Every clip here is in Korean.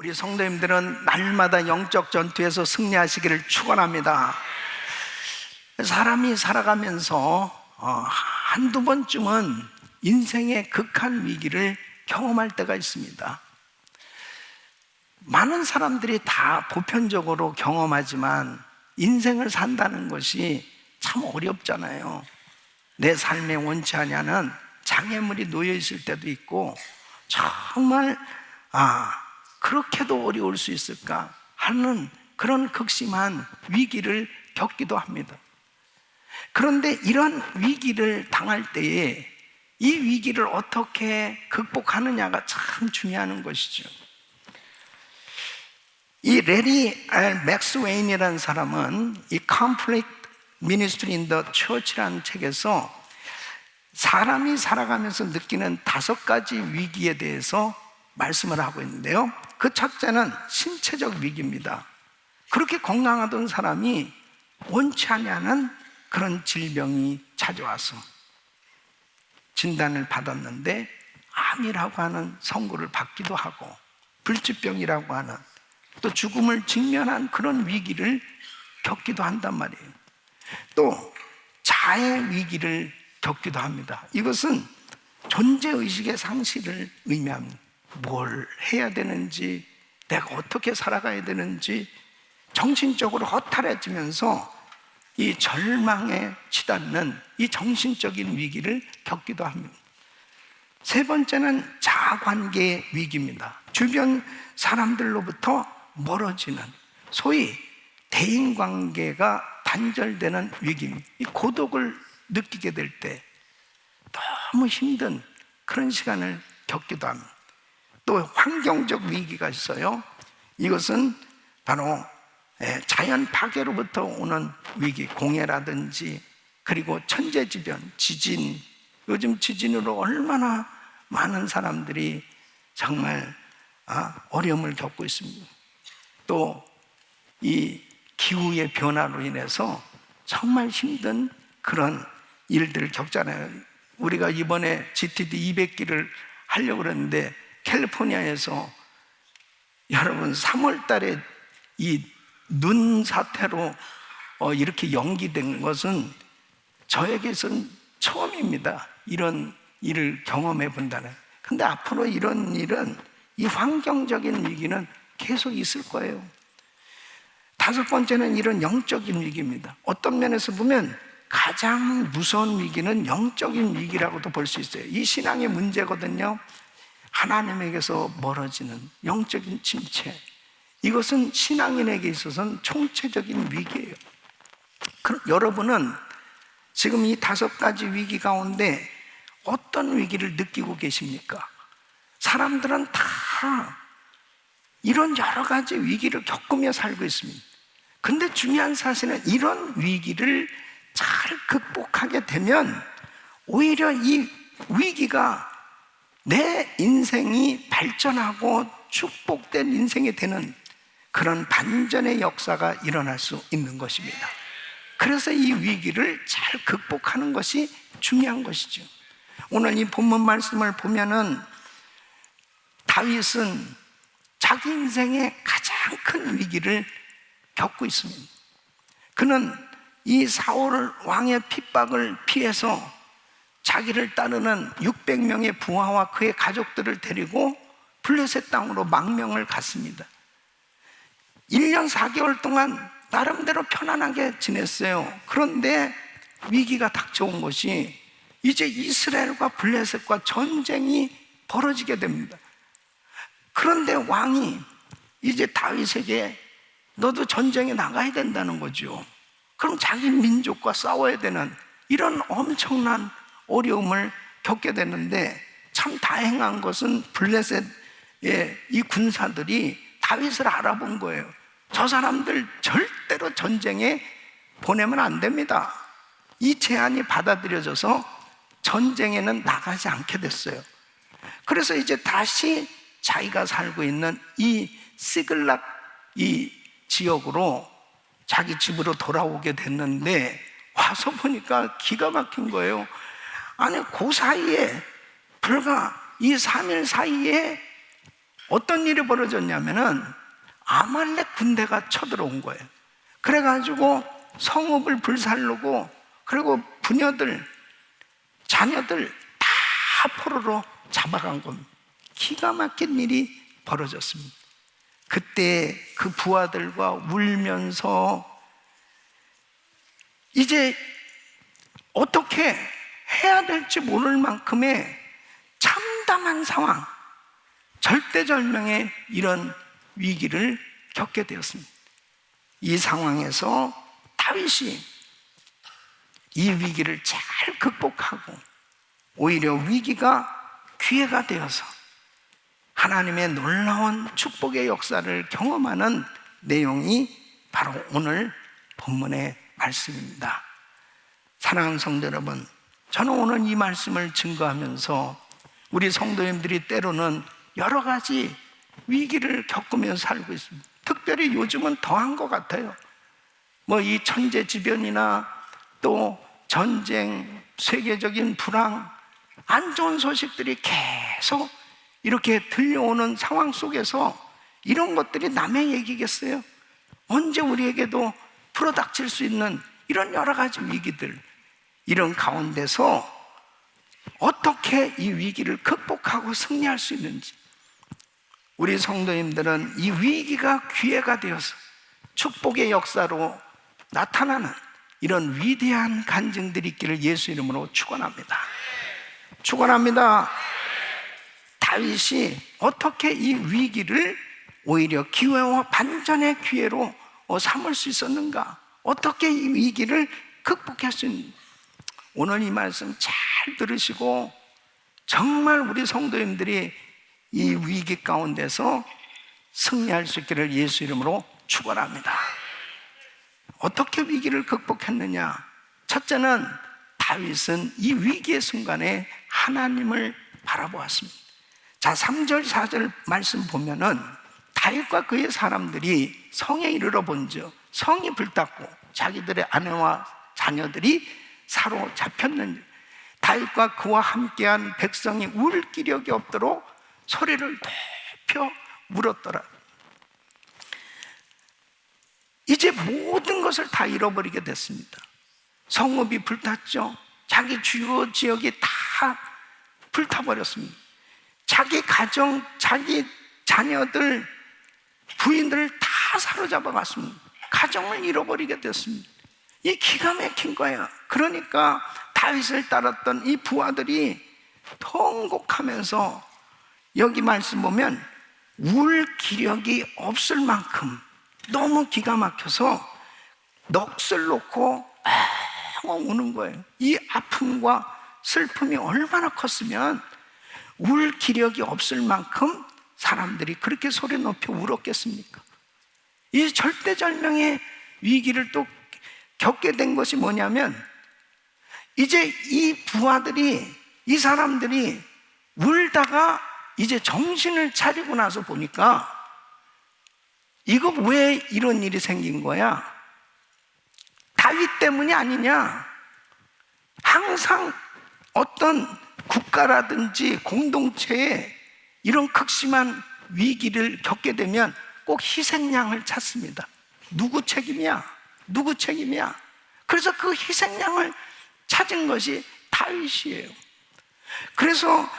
우리 성도님들은 날마다 영적 전투에서 승리하시기를 축원합니다. 사람이 살아가면서 한두 번쯤은 인생의 극한 위기를 경험할 때가 있습니다. 많은 사람들이 다 보편적으로 경험하지만 인생을 산다는 것이 참 어렵잖아요. 내 삶에 원치 않냐는 장애물이 놓여 있을 때도 있고, 정말 그렇게도 어려울 수 있을까 하는 그런 극심한 위기를 겪기도 합니다. 그런데 이런 위기를 당할 때에 이 위기를 어떻게 극복하느냐가 참 중요한 것이죠. 이 레리 맥스웨인이라는 사람은 이 Conflict Ministry in the Church라는 책에서 사람이 살아가면서 느끼는 5가지 위기에 대해서 말씀을 하고 있는데요, 그 첫째는 신체적 위기입니다. 그렇게 건강하던 사람이 원치 않는 그런 질병이 찾아와서 진단을 받았는데 암이라고 하는 선고를 받기도 하고, 불치병이라고 하는, 또 죽음을 직면한 그런 위기를 겪기도 한단 말이에요. 또 자해 위기를 겪기도 합니다. 이것은 존재의식의 상실을 의미합니다. 뭘 해야 되는지, 내가 어떻게 살아가야 되는지 정신적으로 허탈해지면서 이 절망에 치닫는 이 정신적인 위기를 겪기도 합니다. 세 번째는 자아관계의 위기입니다. 주변 사람들로부터 멀어지는, 소위 대인관계가 단절되는 위기입니다. 이 고독을 느끼게 될 때 너무 힘든 그런 시간을 겪기도 합니다. 또 환경적 위기가 있어요. 이것은 바로 자연 파괴로부터 오는 위기, 공해라든지, 그리고 천재지변, 지진, 요즘 지진으로 얼마나 많은 사람들이 정말 어려움을 겪고 있습니다. 또 이 기후의 변화로 인해서 정말 힘든 그런 일들을 겪잖아요. 우리가 이번에 GTD 200기를 하려고 그랬는데 캘리포니아에서 여러분 3월 달에 이 눈 사태로 이렇게 연기된 것은 저에게선 처음입니다. 이런 일을 경험해 본다는. 근데 앞으로 이런 일은, 이 환경적인 위기는 계속 있을 거예요. 5번째는 이런 영적인 위기입니다. 어떤 면에서 보면 가장 무서운 위기는 영적인 위기라고도 볼 수 있어요. 이 신앙의 문제거든요. 하나님에게서 멀어지는 영적인 침체, 이것은 신앙인에게 있어서는 총체적인 위기예요. 그럼 여러분은 지금 이 5가지 위기 가운데 어떤 위기를 느끼고 계십니까? 사람들은 다 이런 여러 가지 위기를 겪으며 살고 있습니다. 근데 중요한 사실은 이런 위기를 잘 극복하게 되면 오히려 이 위기가 내 인생이 발전하고 축복된 인생이 되는 그런 반전의 역사가 일어날 수 있는 것입니다. 그래서 이 위기를 잘 극복하는 것이 중요한 것이죠. 오늘 이 본문 말씀을 보면은 다윗은 자기 인생의 가장 큰 위기를 겪고 있습니다. 그는 이 사울 왕의 핍박을 피해서 자기를 따르는 600명의 부하와 그의 가족들을 데리고 블레셋 땅으로 망명을 갔습니다. 1년 4개월 동안 나름대로 편안하게 지냈어요. 그런데 위기가 닥쳐온 것이 이제 이스라엘과 블레셋과 전쟁이 벌어지게 됩니다. 그런데 왕이 이제 다윗에게 너도 전쟁에 나가야 된다는 거죠. 그럼 자기 민족과 싸워야 되는 이런 엄청난 어려움을 겪게 되는데, 참 다행한 것은 블레셋의 이 군사들이 다윗을 알아본 거예요. 저 사람들 절대로 전쟁에 보내면 안 됩니다. 이 제안이 받아들여져서 전쟁에는 나가지 않게 됐어요. 그래서 이제 다시 자기가 살고 있는 이 시글락 이 지역으로 자기 집으로 돌아오게 됐는데, 와서 보니까 기가 막힌 거예요. 아니 그 사이에, 불과 이 3일 사이에 어떤 일이 벌어졌냐면은 아말렉 군대가 쳐들어온 거예요. 그래가지고 성읍을 불살르고, 그리고 부녀들, 자녀들 다 포로로 잡아간 겁니다. 기가 막힌 일이 벌어졌습니다. 그때 그 부하들과 울면서 이제 어떻게 해야 될지 모를 만큼의 참담한 상황, 절대절명의 이런 위기를 겪게 되었습니다. 이 상황에서 다윗이 이 위기를 잘 극복하고 오히려 위기가 기회가 되어서 하나님의 놀라운 축복의 역사를 경험하는 내용이 바로 오늘 본문의 말씀입니다. 사랑하는 성도 여러분, 저는 오늘 이 말씀을 증거하면서 우리 성도님들이 때로는 여러 가지 위기를 겪으면서 살고 있습니다. 특별히 요즘은 더한 것 같아요. 이 천재지변이나 또 전쟁, 세계적인 불황, 안 좋은 소식들이 계속 이렇게 들려오는 상황 속에서 이런 것들이 남의 얘기겠어요? 언제 우리에게도 불어닥칠 수 있는 이런 여러 가지 위기들, 이런 가운데서 어떻게 이 위기를 극복하고 승리할 수 있는지, 우리 성도님들은 이 위기가 기회가 되어서 축복의 역사로 나타나는 이런 위대한 간증들이 있기를 예수 이름으로 축원합니다. 축원합니다. 다윗이 어떻게 이 위기를 오히려 기회와 반전의 기회로 삼을 수 있었는가? 어떻게 이 위기를 극복할 수 있는가? 오늘 이 말씀 잘 들으시고 정말 우리 성도님들이 이 위기 가운데서 승리할 수 있기를 예수 이름으로 축원합니다. 어떻게 위기를 극복했느냐? 첫째는 다윗은 이 위기의 순간에 하나님을 바라보았습니다. 자, 3절 4절 말씀 보면은 다윗과 그의 사람들이 성에 이르러 본즉 성이 불탔고 자기들의 아내와 자녀들이 사로잡혔는지 다윗과 그와 함께한 백성이 울 기력이 없도록 소리를 높여 울었더라. 이제 모든 것을 다 잃어버리게 됐습니다. 성읍이 불탔죠. 자기 주요 지역이 다 불타버렸습니다. 자기 가정, 자기 자녀들, 부인들을 다 사로잡아 갔습니다. 가정을 잃어버리게 됐습니다. 이 기가 막힌 거야. 그러니까 다윗을 따랐던 이 부하들이 통곡하면서 여기 말씀 보면 울 기력이 없을 만큼 너무 기가 막혀서 넋을 놓고 우는 거예요. 이 아픔과 슬픔이 얼마나 컸으면 울 기력이 없을 만큼 사람들이 그렇게 소리 높여 울었겠습니까? 이 절대절명의 위기를 또 겪게 된 것이 뭐냐면 이제 이 부하들이, 이 사람들이 울다가 이제 정신을 차리고 나서 보니까 이거 왜 이런 일이 생긴 거야? 다윗 때문이 아니냐? 항상 어떤 국가라든지 공동체에 이런 극심한 위기를 겪게 되면 꼭 희생양을 찾습니다. 누구 책임이야? 누구 책임이야? 그래서 그 희생양을 찾은 것이 다윗이에요. 그래서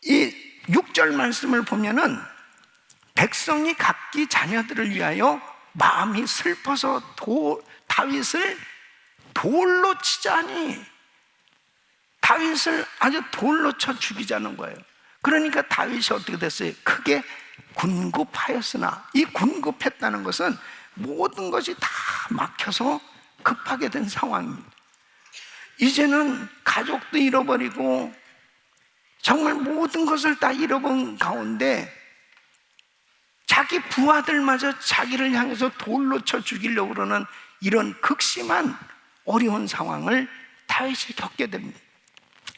이 6절 말씀을 보면은 백성이 각기 자녀들을 위하여 마음이 슬퍼서 다윗을 돌로 치자니, 다윗을 아주 돌로 쳐 죽이자는 거예요. 그러니까 다윗이 어떻게 됐어요? 크게 군급하였으나, 이 군급했다는 것은 모든 것이 다 막혀서 급하게 된 상황입니다. 이제는 가족도 잃어버리고 정말 모든 것을 다 잃어본 가운데 자기 부하들마저 자기를 향해서 돌로 쳐 죽이려고 그러는 이런 극심한 어려운 상황을 다윗이 겪게 됩니다.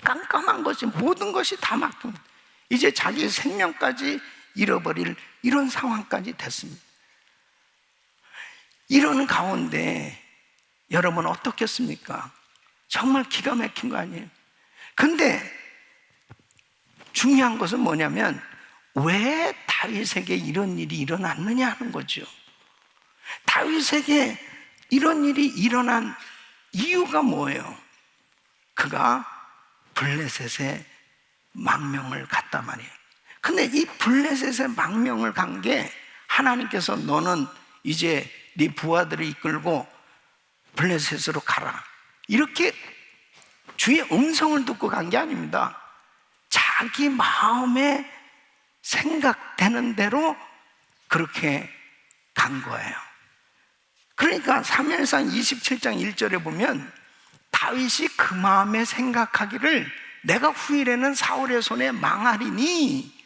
깜깜한 것이, 모든 것이 다 막힙니다. 이제 자기 생명까지 잃어버릴 이런 상황까지 됐습니다. 이런 가운데 여러분 어떻겠습니까? 정말 기가 막힌 거 아니에요? 근데 중요한 것은 뭐냐면 왜 다윗에게 이런 일이 일어났느냐 하는 거죠. 다윗에게 이런 일이 일어난 이유가 뭐예요? 그가 블레셋에 망명을 갔단 말이에요. 근데 이 블레셋에 망명을 간 게 하나님께서 너는 이제 네 부하들을 이끌고 블레셋으로 가라, 이렇게 주의 음성을 듣고 간 게 아닙니다. 자기 마음에 생각되는 대로 그렇게 간 거예요. 그러니까 사무엘상 27장 1절에 보면 다윗이 그 마음에 생각하기를 내가 후일에는 사울의 손에 망하리니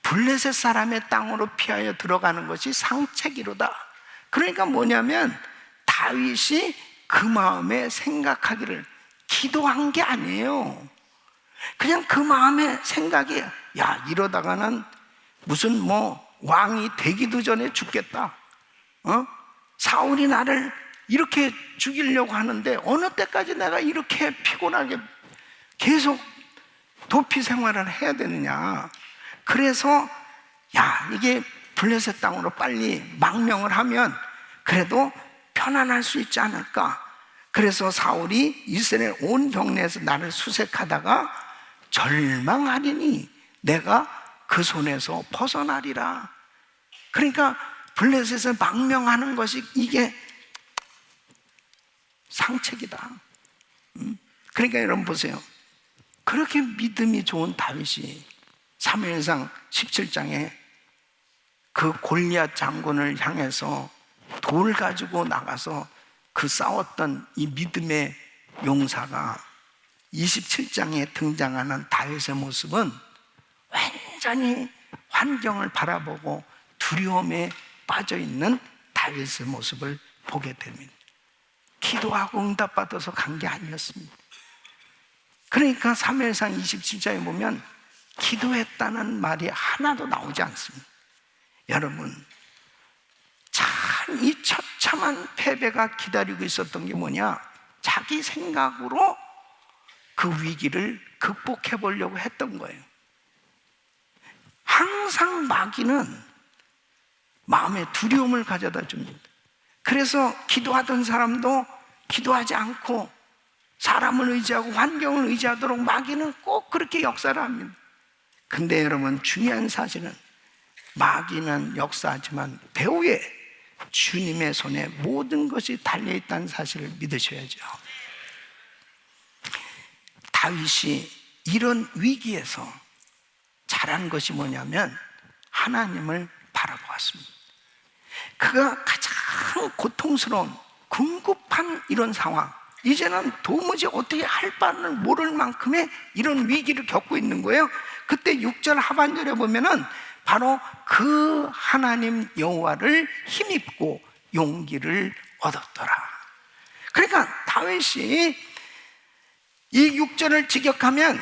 블레셋 사람의 땅으로 피하여 들어가는 것이 상책이로다. 그러니까 뭐냐면 다윗이 그 마음에 생각하기를, 기도한 게 아니에요. 그냥 그 마음의 생각이, 야, 이러다가는 무슨 왕이 되기도 전에 죽겠다. 사울이 나를 이렇게 죽이려고 하는데 어느 때까지 내가 이렇게 피곤하게 계속 도피 생활을 해야 되느냐. 그래서 야, 이게 블레셋 땅으로 빨리 망명을 하면 그래도 편안할 수 있지 않을까. 그래서 사울이 이스라엘 온 경내에서 나를 수색하다가 절망하리니 내가 그 손에서 벗어나리라. 그러니까 블레셋에 망명하는 것이 이게 상책이다. 그러니까 여러분 보세요. 그렇게 믿음이 좋은 다윗이 사무엘상 17장에 그 골리앗 장군을 향해서 돌 가지고 나가서 그 싸웠던 이 믿음의 용사가 27장에 등장하는 다윗의 모습은 완전히 환경을 바라보고 두려움에 빠져있는 다윗의 모습을 보게 됩니다. 기도하고 응답받아서 간 게 아니었습니다. 그러니까 사무엘상 27장에 보면 기도했다는 말이 하나도 나오지 않습니다. 여러분, 참 이 처참한 패배가 기다리고 있었던 게 뭐냐? 자기 생각으로 그 위기를 극복해 보려고 했던 거예요. 항상 마귀는 마음에 두려움을 가져다 줍니다. 그래서 기도하던 사람도 기도하지 않고 사람을 의지하고 환경을 의지하도록 마귀는 꼭 그렇게 역사를 합니다. 근데 여러분, 중요한 사실은 마귀는 역사하지만 배후에 주님의 손에 모든 것이 달려있다는 사실을 믿으셔야죠. 다윗이 이런 위기에서 잘한 것이 뭐냐면 하나님을 바라보았습니다. 그가 가장 고통스러운 궁급한 이런 상황, 이제는 도무지 어떻게 할 바를 모를 만큼의 이런 위기를 겪고 있는 거예요. 그때 6절 하반절에 보면은 바로 그 하나님 여호와를 힘입고 용기를 얻었더라. 그러니까 다윗이 이 6절을 직역하면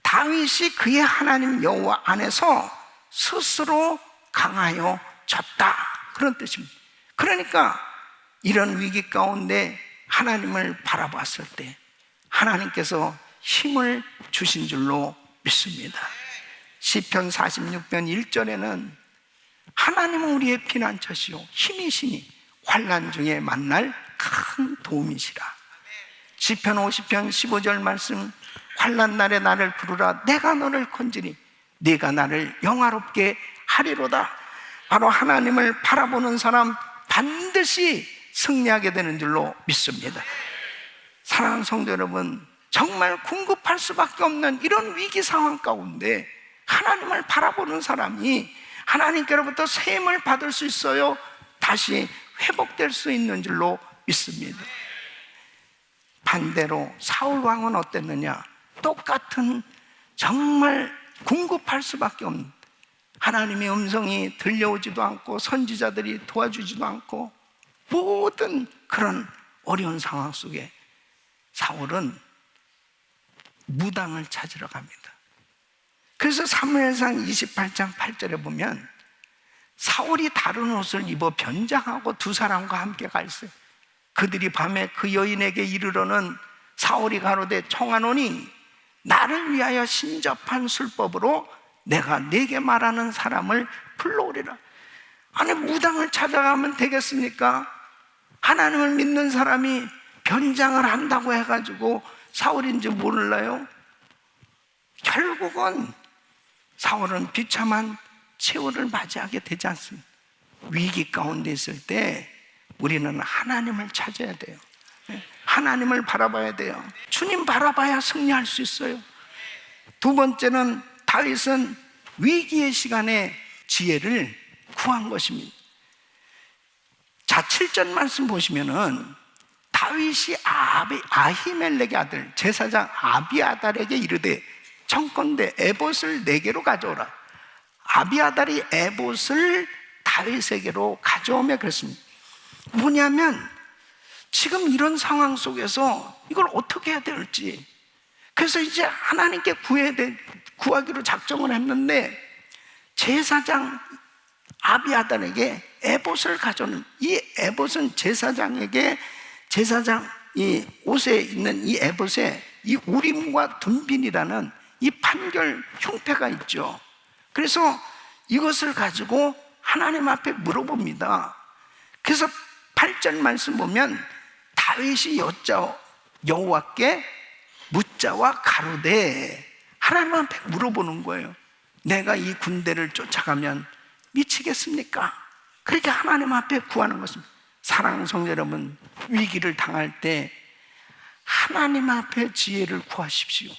다윗이 그의 하나님 여호와 안에서 스스로 강하여 졌다, 그런 뜻입니다. 그러니까 이런 위기 가운데 하나님을 바라봤을 때 하나님께서 힘을 주신 줄로 믿습니다. 시편 46편 1절에는 하나님은 우리의 피난처시요 힘이시니 환난 중에 만날 큰 도움이시라. 시편 50편 15절 말씀, 환난 날에 나를 부르라 내가 너를 건지니 네가 나를 영화롭게 하리로다. 바로 하나님을 바라보는 사람 반드시 승리하게 되는 줄로 믿습니다. 사랑하는 성도 여러분, 정말 궁급할 수밖에 없는 이런 위기 상황 가운데 하나님을 바라보는 사람이 하나님께로부터 세임을 받을 수 있어요. 다시 회복될 수 있는 줄로 믿습니다. 반대로 사울 왕은 어땠느냐? 똑같은 정말 궁급할 수밖에 없는, 하나님의 음성이 들려오지도 않고 선지자들이 도와주지도 않고 모든 그런 어려운 상황 속에 사울은 무당을 찾으러 갑니다. 그래서 사무엘상 28장 8절에 보면 사울이 다른 옷을 입어 변장하고 두 사람과 함께 가 있어요. 그들이 밤에 그 여인에게 이르러는 사울이 가로되 청하노니 나를 위하여 신접한 술법으로 내가 네게 말하는 사람을 불러오리라. 아니, 무당을 찾아가면 되겠습니까? 하나님을 믿는 사람이 변장을 한다고 해가지고 사울인지 몰라요? 결국은 사울은 비참한 최후를 맞이하게 되지 않습니다. 위기 가운데 있을 때 우리는 하나님을 찾아야 돼요. 하나님을 바라봐야 돼요. 주님 바라봐야 승리할 수 있어요. 두 번째는 다윗은 위기의 시간에 지혜를 구한 것입니다. 자, 7절 말씀 보시면은 다윗이 아히멜렉의 아들 제사장 아비아달에게 이르되 청컨대 에봇을 내게로 가져오라. 아비아달이 에봇을 다윗에게로 가져오며 그랬습니다. 뭐냐면 지금 이런 상황 속에서 이걸 어떻게 해야 될지, 그래서 이제 하나님께 구하기로 작정을 했는데 제사장 아비아달에게 에봇을 가져오는, 이 에봇은 제사장에게, 제사장 이 옷에 있는 이 에봇에 이 우림과 둠빈이라는 이 판결 형태가 있죠. 그래서 이것을 가지고 하나님 앞에 물어봅니다. 그래서 8절 말씀 보면 다윗이 여자 여호와께 묻자와 가로되, 하나님 앞에 물어보는 거예요. 내가 이 군대를 쫓아가면 미치겠습니까? 그렇게 하나님 앞에 구하는 것입니다. 사랑하는 성도 여러분, 위기를 당할 때 하나님 앞에 지혜를 구하십시오.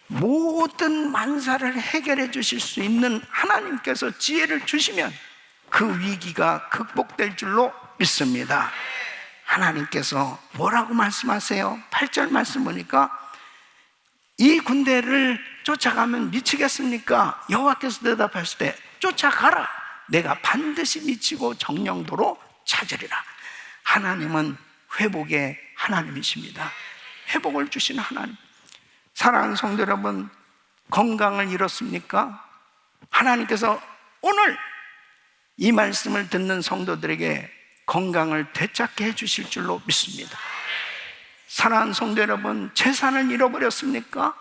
모든 만사를 해결해 주실 수 있는 하나님께서 지혜를 주시면 그 위기가 극복될 줄로 믿습니다. 하나님께서 뭐라고 말씀하세요? 8절 말씀 보니까 이 군대를 쫓아가면 미치겠습니까? 여호와께서 대답하실 때 쫓아가라. 내가 반드시 미치고 정령도로 찾으리라. 하나님은 회복의 하나님이십니다. 회복을 주시는 하나님. 사랑하는 성도 여러분, 건강을 잃었습니까? 하나님께서 오늘 이 말씀을 듣는 성도들에게 건강을 되찾게 해주실 줄로 믿습니다. 사랑하는 성도 여러분, 재산을 잃어버렸습니까?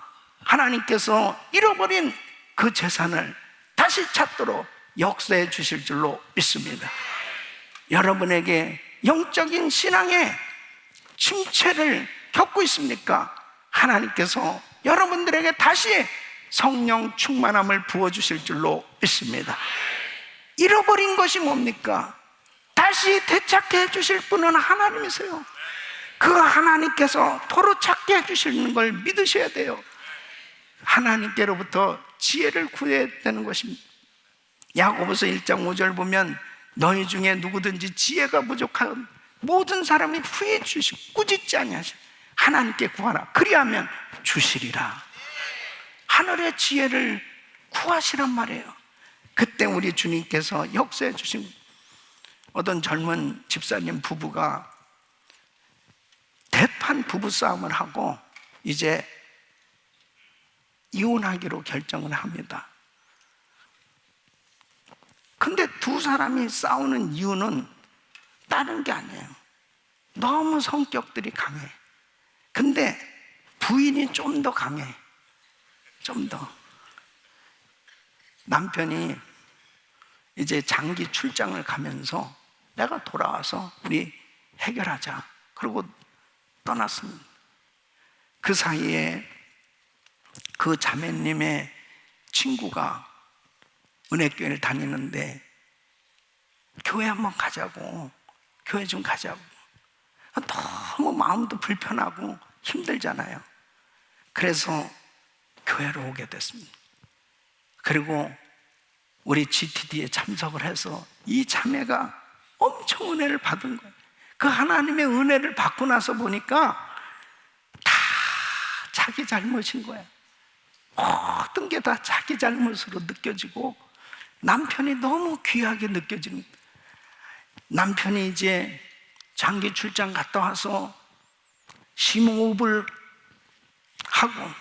하나님께서 잃어버린 그 재산을 다시 찾도록 역사해 주실 줄로 믿습니다. 여러분에게 영적인 신앙의 침체를 겪고 있습니까? 하나님께서 여러분들에게 다시 성령 충만함을 부어주실 줄로 믿습니다. 잃어버린 것이 뭡니까? 다시 되찾게 해주실 분은 하나님이세요. 그 하나님께서 도로 찾게 해주시는 걸 믿으셔야 돼요. 하나님께로부터 지혜를 구해야 되는 것입니다. 야고보서 1장 5절 보면 너희 중에 누구든지 지혜가 부족한 모든 사람이 후회 주시고 꾸짖지 아니하시고 하나님께 구하라. 그리하면 주시리라. 하늘의 지혜를 구하시란 말이에요. 그때 우리 주님께서 역사해 주신 어떤 젊은 집사님 부부가 대판 부부싸움을 하고 이제 이혼하기로 결정을 합니다. 근데 두 사람이 싸우는 이유는 다른 게 아니에요. 너무 성격들이 강해. 근데 부인이 좀 더 강해. 좀 더. 남편이 이제 장기 출장을 가면서 내가 돌아와서 우리 해결하자. 그리고 떠났습니다. 그 사이에 그 자매님의 친구가 은혜교회를 다니는데 교회 한번 가자고, 교회 좀 가자고. 너무 마음도 불편하고 힘들잖아요. 그래서 교회로 오게 됐습니다. 그리고 우리 GTD에 참석을 해서 이 자매가 엄청 은혜를 받은 거예요. 그 하나님의 은혜를 받고 나서 보니까 다 자기 잘못인 거예요. 모든 게 다 자기 잘못으로 느껴지고 남편이 너무 귀하게 느껴집니다. 남편이 이제 장기 출장 갔다 와서 심호흡을 하고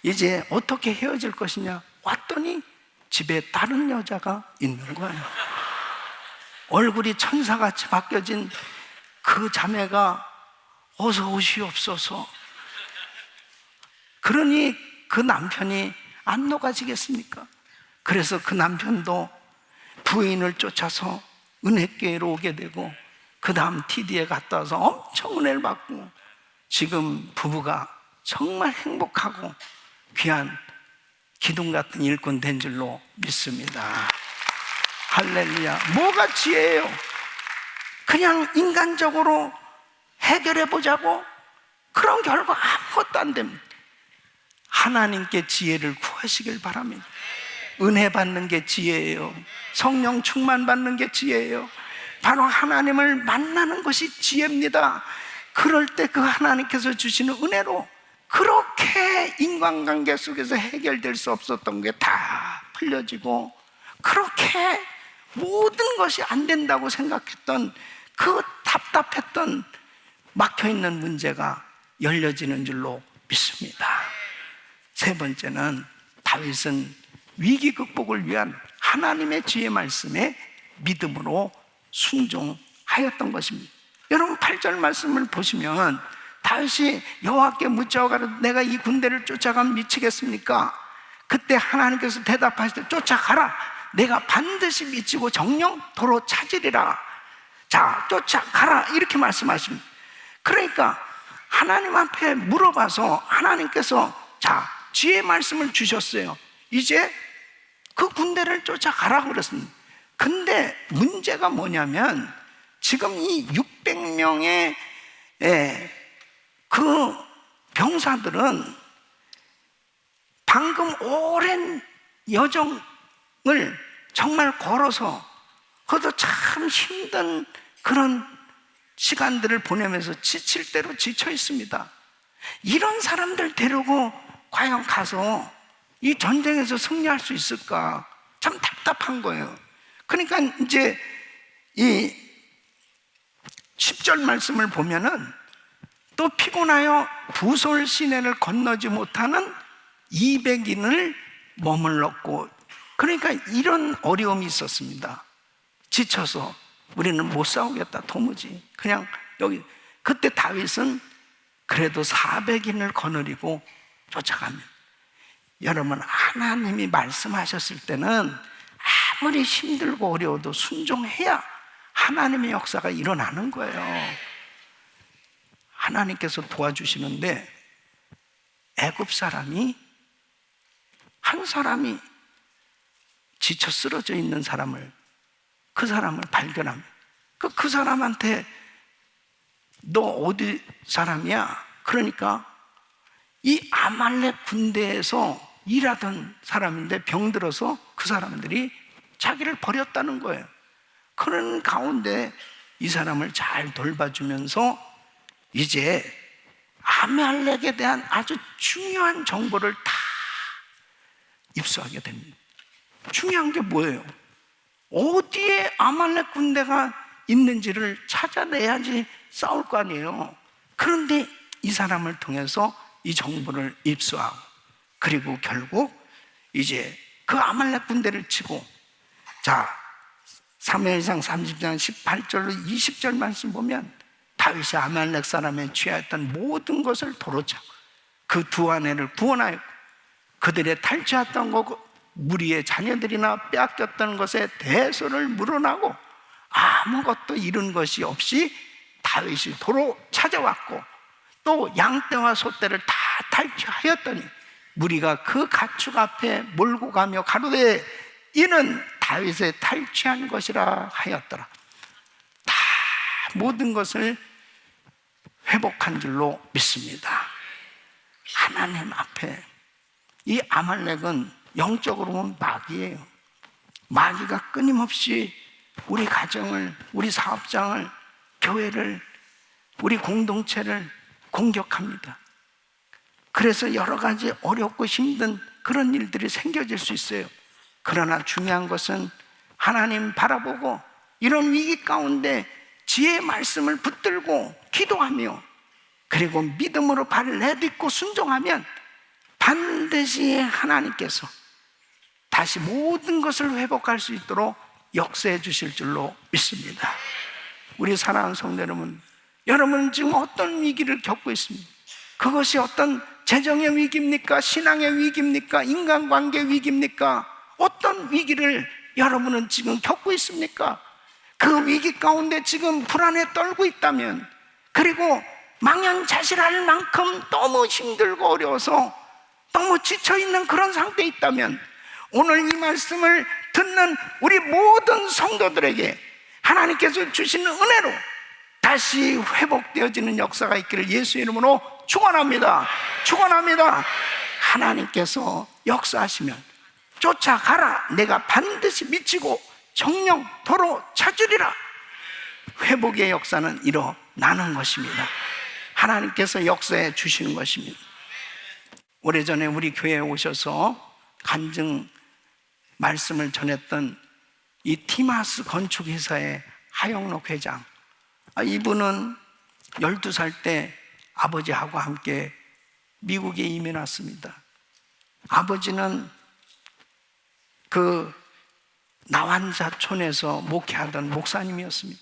이제 어떻게 헤어질 것이냐 왔더니 집에 다른 여자가 있는 거예요. 얼굴이 천사같이 바뀌어진 그 자매가 어서 오시옵소서. 그러니 그 남편이 안 녹아지겠습니까? 그래서 그 남편도 부인을 쫓아서 은혜교회로 오게 되고, 그 다음 TD에 갔다 와서 엄청 은혜를 받고, 지금 부부가 정말 행복하고 귀한 기둥 같은 일꾼 된 줄로 믿습니다. 할렐루야. 뭐가 지혜예요? 그냥 인간적으로 해결해 보자고? 그런 결과 아무것도 안 됩니다. 하나님께 지혜를 구하시길 바랍니다. 은혜 받는 게 지혜예요. 성령 충만 받는 게 지혜예요. 바로 하나님을 만나는 것이 지혜입니다. 그럴 때 그 하나님께서 주시는 은혜로 그렇게 인간관계 속에서 해결될 수 없었던 게 다 풀려지고, 그렇게 모든 것이 안 된다고 생각했던 그 답답했던 막혀있는 문제가 열려지는 줄로 믿습니다. 세 번째는, 다윗은 위기 극복을 위한 하나님의 지혜 말씀에 믿음으로 순종하였던 것입니다. 여러분 8절 말씀을 보시면, 다윗이 여호와께 묻자고 가로되 내가 이 군대를 쫓아가면 미치겠습니까? 그때 하나님께서 대답하시되 쫓아가라. 내가 반드시 미치고 정령도로 찾으리라. 자, 쫓아가라, 이렇게 말씀하십니다. 그러니까 하나님 앞에 물어봐서 하나님께서 자, 지혜 말씀을 주셨어요. 이제 그 군대를 쫓아가라고 그랬습니다. 근데 문제가 뭐냐면, 지금 이 600명의 그 병사들은 방금 오랜 여정을 정말 걸어서, 그것도 참 힘든 그런 시간들을 보내면서 지칠 대로 지쳐 있습니다. 이런 사람들 데리고 과연 가서 이 전쟁에서 승리할 수 있을까? 참 답답한 거예요. 그러니까 이제 이 10절 말씀을 보면은, 또 피곤하여 부솔 시내를 건너지 못하는 200인을 머물렀고, 그러니까 이런 어려움이 있었습니다. 지쳐서 우리는 못 싸우겠다, 도무지. 그냥 여기. 그때 다윗은 그래도 400인을 거느리고 쫓아갑니다. 여러분, 하나님이 말씀하셨을 때는 아무리 힘들고 어려워도 순종해야 하나님의 역사가 일어나는 거예요. 하나님께서 도와주시는데, 애굽 사람이, 한 사람이 지쳐 쓰러져 있는 사람을, 그 사람을 발견합니다. 그 사람한테 너 어디 사람이야? 그러니까 이 아말렉 군대에서 일하던 사람인데 병들어서 그 사람들이 자기를 버렸다는 거예요. 그런 가운데 이 사람을 잘 돌봐주면서 이제 아말렉에 대한 아주 중요한 정보를 다 입수하게 됩니다. 중요한 게 뭐예요? 어디에 아말렉 군대가 있는지를 찾아내야지 싸울 거 아니에요. 그런데 이 사람을 통해서 이 정보를 입수하고, 그리고 결국 이제 그 아말렉 군대를 치고, 자, 사무엘상 30장 18절로 20절 말씀 보면, 다윗이 아말렉 사람에 취하였던 모든 것을 도로 차고 그 두 아내를 구원하였고, 그들의 탈취했던 것, 무리의 자녀들이나 빼앗겼던 것에 대소를 물어나고 아무것도 잃은 것이 없이 다윗이 도로 찾아왔고, 또 양떼와 소떼를 다 탈취하였더니 무리가 그 가축 앞에 몰고 가며 가로되 이는 다윗의 탈취한 것이라 하였더라. 다 모든 것을 회복한 줄로 믿습니다. 하나님 앞에 이 아말렉은 영적으로 보면 마귀예요. 마귀가 끊임없이 우리 가정을, 우리 사업장을, 교회를, 우리 공동체를 공격합니다. 그래서 여러 가지 어렵고 힘든 그런 일들이 생겨질 수 있어요. 그러나 중요한 것은 하나님 바라보고 이런 위기 가운데 지혜의 말씀을 붙들고 기도하며, 그리고 믿음으로 발을 내딛고 순종하면 반드시 하나님께서 다시 모든 것을 회복할 수 있도록 역사해 주실 줄로 믿습니다. 우리 사랑하는 성도 여러분, 여러분은 지금 어떤 위기를 겪고 있습니까? 그것이 어떤 재정의 위기입니까? 신앙의 위기입니까? 인간관계 위기입니까? 어떤 위기를 여러분은 지금 겪고 있습니까? 그 위기 가운데 지금 불안에 떨고 있다면, 그리고 망연자실할 만큼 너무 힘들고 어려워서 너무 지쳐있는 그런 상태에 있다면, 오늘 이 말씀을 듣는 우리 모든 성도들에게 하나님께서 주시는 은혜로 다시 회복되어지는 역사가 있기를 예수 이름으로 축원합니다. 축원합니다. 하나님께서 역사하시면 쫓아가라, 내가 반드시 미치고 정령 도로 찾으리라. 회복의 역사는 일어나는 것입니다. 하나님께서 역사해 주시는 것입니다. 오래전에 우리 교회에 오셔서 간증 말씀을 전했던 이 티마스 건축회사의 하영록 회장, 이분은 12살 때 아버지하고 함께 미국에 이민 왔습니다. 아버지는 그 나완자촌에서 목회하던 목사님이었습니다.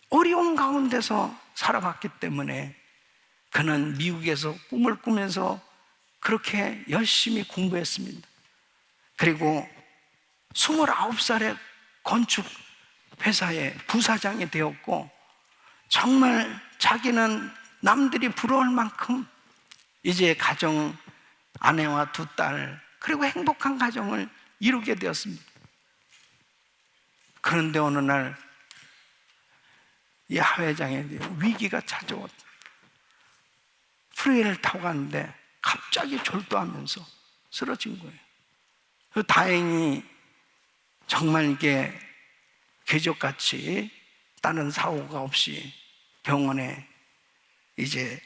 어려운 가운데서 살아갔기 때문에 그는 미국에서 꿈을 꾸면서 그렇게 열심히 공부했습니다. 그리고 29살에 건축회사의 부사장이 되었고, 정말 자기는 남들이 부러울 만큼 이제 가정, 아내와 2딸, 그리고 행복한 가정을 이루게 되었습니다. 그런데 어느 날 이 하회장에 위기가 찾아왔다. 프리웨이를 타고 가는데 갑자기 졸도하면서 쓰러진 거예요. 다행히 정말 이게 궤적같이 다른 사고가 없이 병원에 이제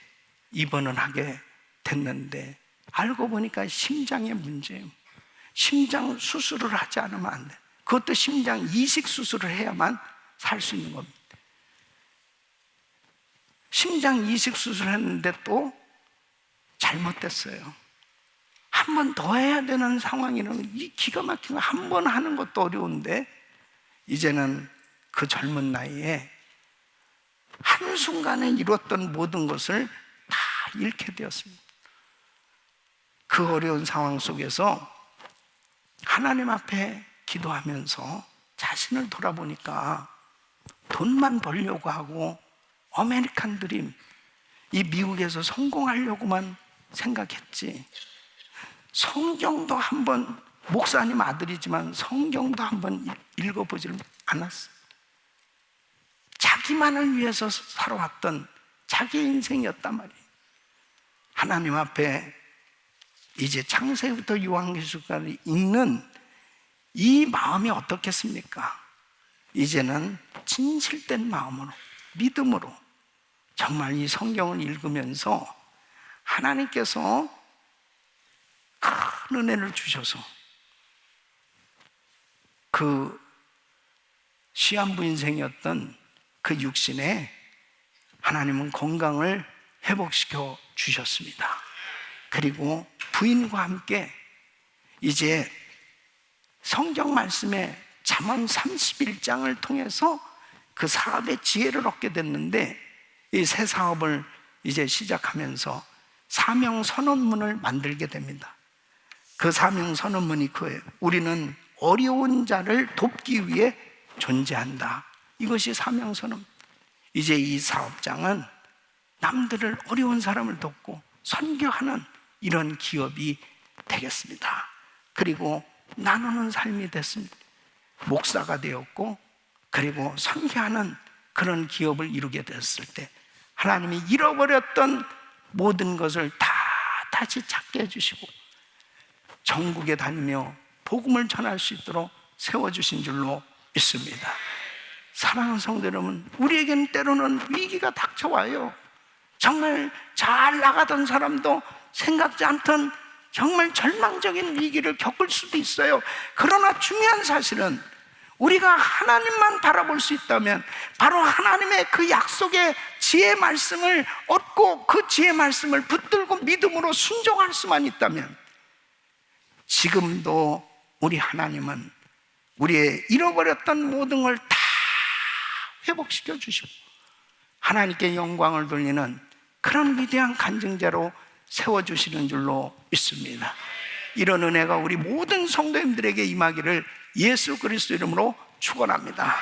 입원을 하게 됐는데, 알고 보니까 심장의 문제예요. 심장 수술을 하지 않으면 안 돼. 그것도 심장 이식 수술을 해야만 살 수 있는 겁니다. 심장 이식 수술을 했는데 또 잘못됐어요. 한 번 더 해야 되는 상황이라는, 이 기가 막힌 거 한 번 하는 것도 어려운데 이제는 그 젊은 나이에 한순간에 이뤘던 모든 것을 다 잃게 되었습니다. 그 어려운 상황 속에서 하나님 앞에 기도하면서 자신을 돌아보니까 돈만 벌려고 하고 아메리칸 드림, 이 미국에서 성공하려고만 생각했지, 성경도 한번, 목사님 아들이지만 성경도 한번 읽어보질 않았어요. 자기만을 위해서 살아왔던 자기 인생이었단 말이에요. 하나님 앞에 이제 창세기부터 요한계시록까지 읽는 이 마음이 어떻겠습니까? 이제는 진실된 마음으로, 믿음으로 정말 이 성경을 읽으면서 하나님께서 큰 은혜를 주셔서 그 시한부 인생이었던 그 육신에 하나님은 건강을 회복시켜 주셨습니다. 그리고 부인과 함께 이제 성경 말씀에 잠언 31장을 통해서 그 사업의 지혜를 얻게 됐는데, 이 새 사업을 이제 시작하면서 사명 선언문을 만들게 됩니다. 그 사명 선언문이 그예요. 우리는 어려운 자를 돕기 위해 존재한다. 이것이 사명 선언. 이제 이 사업장은 남들을, 어려운 사람을 돕고 선교하는 이런 기업이 되겠습니다. 그리고 나누는 삶이 됐습니다. 목사가 되었고, 그리고 선교하는 그런 기업을 이루게 됐을 때 하나님이 잃어버렸던 모든 것을 다 다시 찾게 해주시고 전국에 다니며 복음을 전할 수 있도록 세워주신 줄로 믿습니다. 사랑하는 성도 여러분, 우리에게는 때로는 위기가 닥쳐와요. 정말 잘 나가던 사람도 생각지 않던 정말 절망적인 위기를 겪을 수도 있어요. 그러나 중요한 사실은 우리가 하나님만 바라볼 수 있다면, 바로 하나님의 그 약속의 지혜 말씀을 얻고 그 지혜 말씀을 붙들고 믿음으로 순종할 수만 있다면, 지금도 우리 하나님은 우리의 잃어버렸던 모든 걸 다 회복시켜 주시고 하나님께 영광을 돌리는 그런 위대한 간증자로 세워주시는 줄로 믿습니다. 이런 은혜가 우리 모든 성도님들에게 임하기를 예수 그리스도 이름으로 축원합니다.